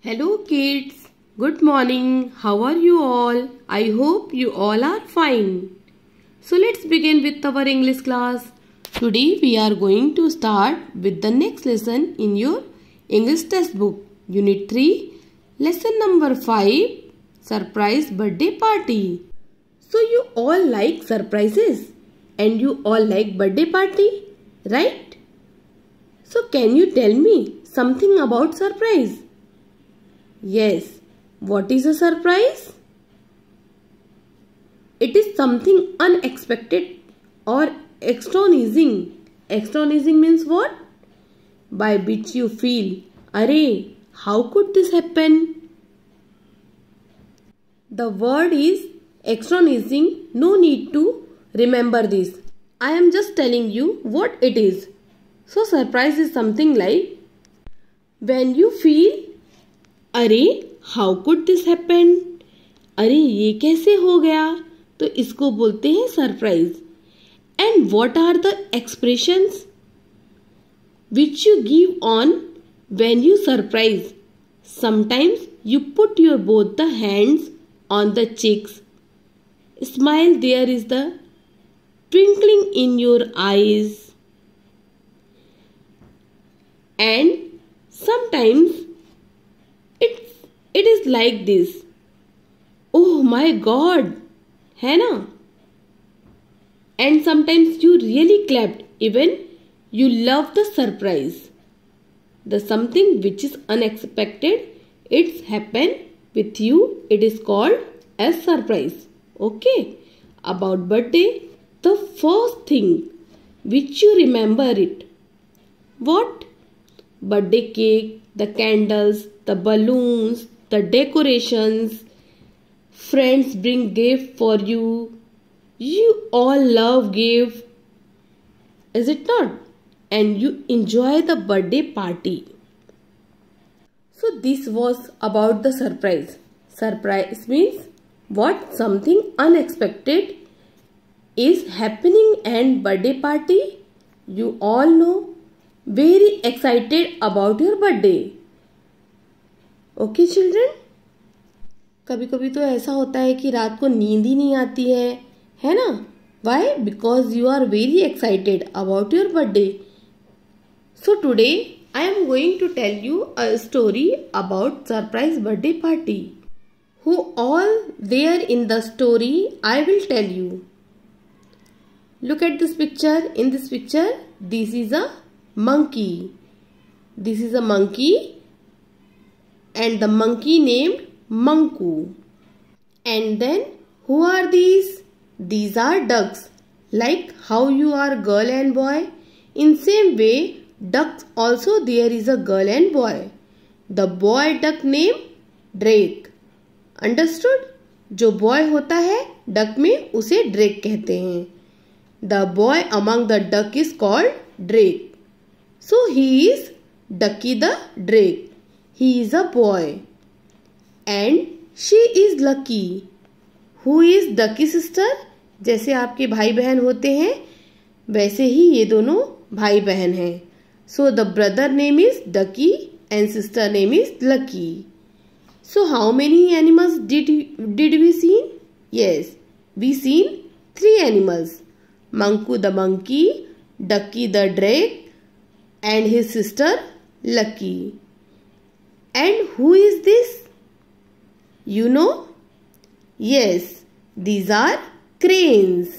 Hello kids, good morning. How are you all? I hope you all are fine. So let's begin with our English class. Today we are going to start with the next lesson in your English textbook. Unit 3, lesson number 5, surprise birthday party. So you all like surprises and you all like birthday party, right? So can you tell me something about surprise? Yes, what is a surprise? It is something unexpected or astonishing. Astonishing means what? By which you feel, Arey, how could this happen? The word is astonishing. No need to remember this. I am just telling you what it is. So surprise is something like when you feel, अरे how could this happen, अरे ये कैसे हो गया, तो इसको बोलते हैं surprise. And what are the expressions which you give on when you surprise. Sometimes you put your both the hands on the cheeks, smile, there is the twinkling in your eyes, and sometimes it is like this, oh my god, है ना. And sometimes you really clapped, even you love the surprise, the something which is unexpected, it's happened with you, it is called as surprise. Okay, about birthday, the first thing which you remember it, what? Birthday cake, the candles, the balloons, the decorations, friends bring gift for you. You all love gift, is it not? And you enjoy the birthday party. So this was about the surprise. Surprise means what? Something unexpected is happening, and birthday party, you all know, very excited about your birthday. Okay children, कभी कभी तो ऐसा होता है कि रात को नींद ही नहीं आती है ना. Why? Because you are very excited about your birthday. So today I am going to tell you a story about surprise birthday party. Who all there in the story I will tell you. Look at this picture. In this picture this is a monkey. This is a monkey, and the monkey named Manku. And then who are these? These are ducks. Like how you are girl and boy, in same way ducks also there is a girl and boy. The boy duck named Drake. Understood? जो boy होता है duck में उसे Drake कहते हैं. The boy among the duck is called Drake. So he is Ducky the Drake. He is a boy. And she is Lucky. Who is Ducky sister? जैसे आपके भाई बहन होते हैं वैसे ही ये दोनों भाई बहन हैं. So the brother name is Ducky and sister name is Lucky. So how many animals did we see? Yes, we seen 3 animals. Manku the monkey, Ducky the drake, and his sister Lucky. And who is this? You know? Yes, these are cranes.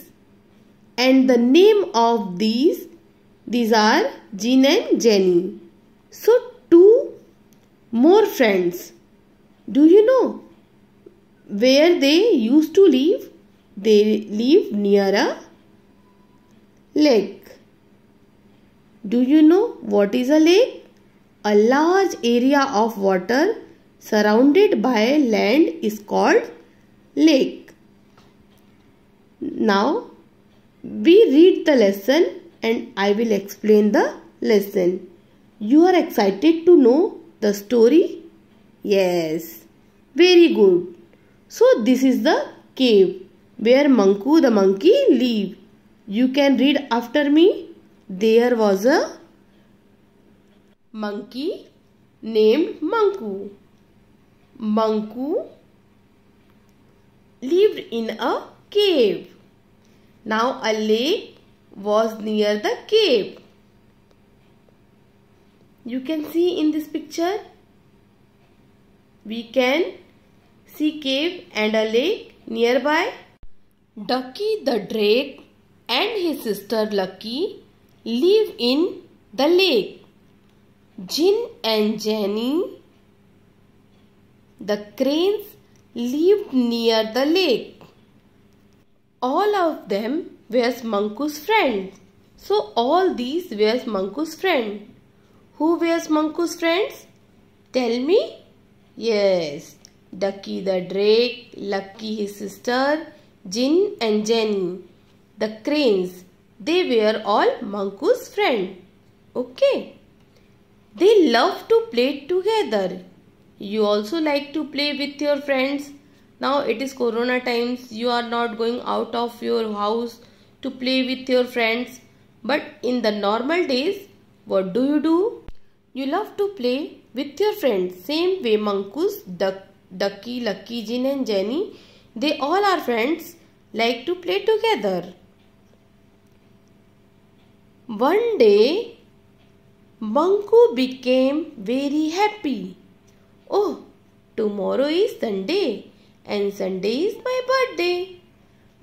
And the name of these are Jean and Jenny. So 2 more friends. Do you know where they used to live? They live near a lake. Do you know what is a lake? A large area of water surrounded by land is called lake. Now we read the lesson and I will explain the lesson. You are excited to know the story? Yes, very good. So this is the cave where Manku the monkey lived. You can read after me. There was a monkey named Manku. Manku lived in a cave. Now a lake was near the cave. You can see in this picture, we can see cave and a lake nearby. Ducky the drake and his sister Lucky live in the lake. Jin and Jenny, the cranes, lived near the lake. All of them were Manku's friends. So all these were Manku's friends. Who were Manku's friends? Tell me. Yes, Ducky the drake, Lucky his sister, Jin and Jenny, the cranes. They were all Manku's friends. Okay. They love to play together. You also like to play with your friends. Now it is Corona times. You are not going out of your house to play with your friends. But in the normal days, what do? You love to play with your friends. Same way Manku's, Ducky, Lucky, Jin and Jenny, they all are friends, like to play together. One day, Manku became very happy. Oh, tomorrow is Sunday and Sunday is my birthday.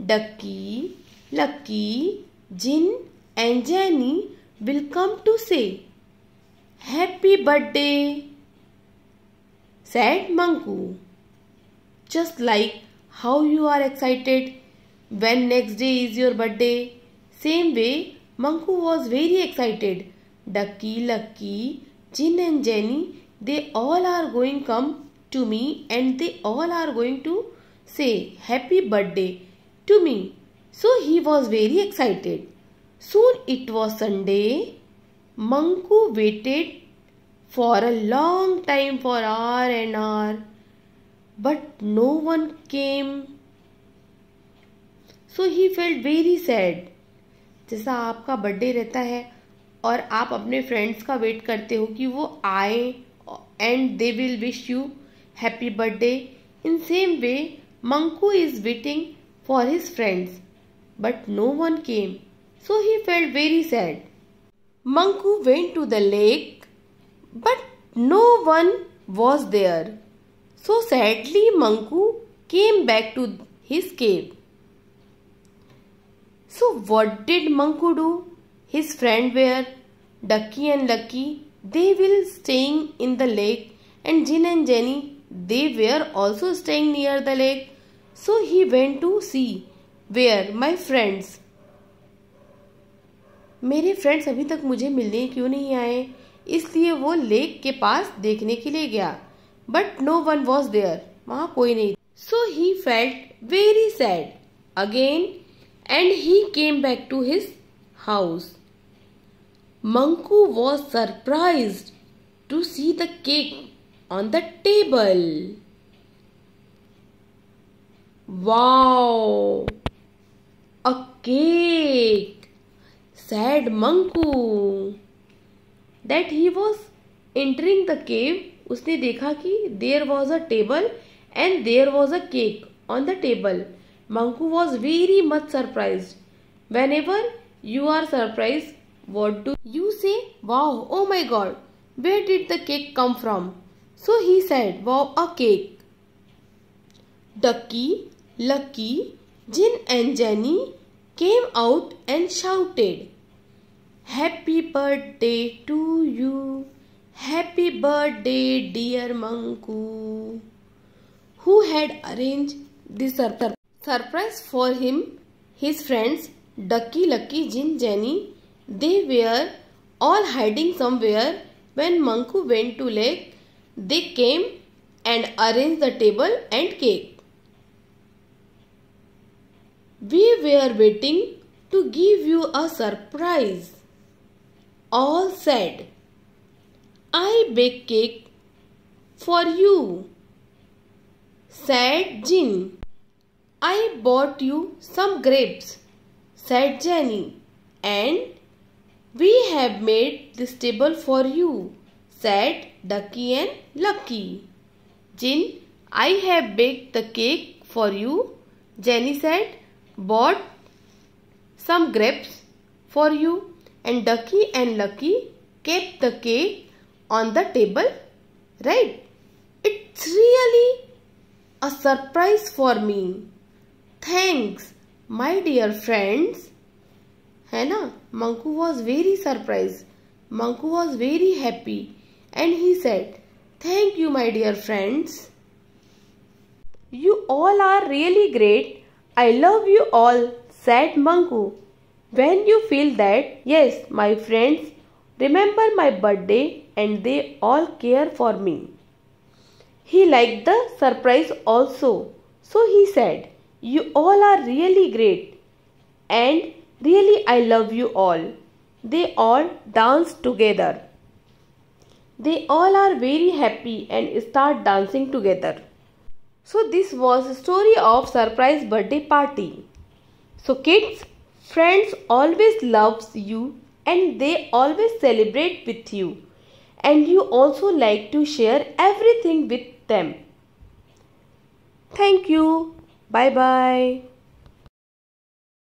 Ducky, Lucky, Jin and Jenny will come to say, "Happy birthday," said Manku. Just like how you are excited when next day is your birthday, same way Manku was very excited. Ducky, Lucky, Jin and Jenny, they all are going to come to me and they all are going to say happy birthday to me. So he was very excited. Soon it was Sunday. Manku waited for a long time, for hour and hour, but no one came. So he felt very sad. जैसा आपका birthday रहता है और आप अपने friends का wait करते हो कि वो आए and they will wish you happy birthday. In same way, Manku is waiting for his friends, but no one came. So he felt very sad. Manku went to the lake, but no one was there. So sadly, Manku came back to his cave. So what did Manku do? His friend were Ducky and Lucky. They were staying in the lake, and Jin and Jenny, they were also staying near the lake. So he went to see where my friends. मेरे friends अभी तक मुझे मिलने क्यों नहीं आए, इसलिए वो लेक के पास देखने के लिए गया. But no one was there, वहां कोई नहीं. So he felt very sad again and he came back to his house. Manku was surprised to see the cake on the table. Wow! A cake! Said Manku. That he was entering the cave, उसने देखा कि there was a table and there was a cake on the table. Manku was very much surprised. Whenever you are surprised, what do you say? Wow, oh my god, where did the cake come from? So he said, wow, a cake. Ducky, Lucky, Jin and Jenny came out and shouted, happy birthday to you. Happy birthday, dear Manku. Who had arranged this surprise for him? His friends, Ducky, Lucky, Jin, Jenny, they were all hiding somewhere. When Manku went to lake, they came and arranged the table and cake. We were waiting to give you a surprise. All said, I bake cake for you. Said Jin. I bought you some grapes. Said Jenny. And we have made this table for you, said Ducky and Lucky. Jin I have baked the cake for you, Jenny said. Bought some grapes for you, and Ducky and Lucky kept the cake on the table. Right? It's really a surprise for me. Thanks, my dear friends. है ना? Manku was very surprised. Manku was very happy, and he said, "Thank you, my dear friends. You all are really great. I love you all," said Manku. When you feel that, yes, my friends remember my birthday and they all care for me. He liked the surprise also. So he said, "You all are really great and really I love you all." They all danced together. They all are very happy and start dancing together. So this was a story of surprise birthday party. So kids, friends always loves you and they always celebrate with you, and you also like to share everything with them. Thank you. Bye bye.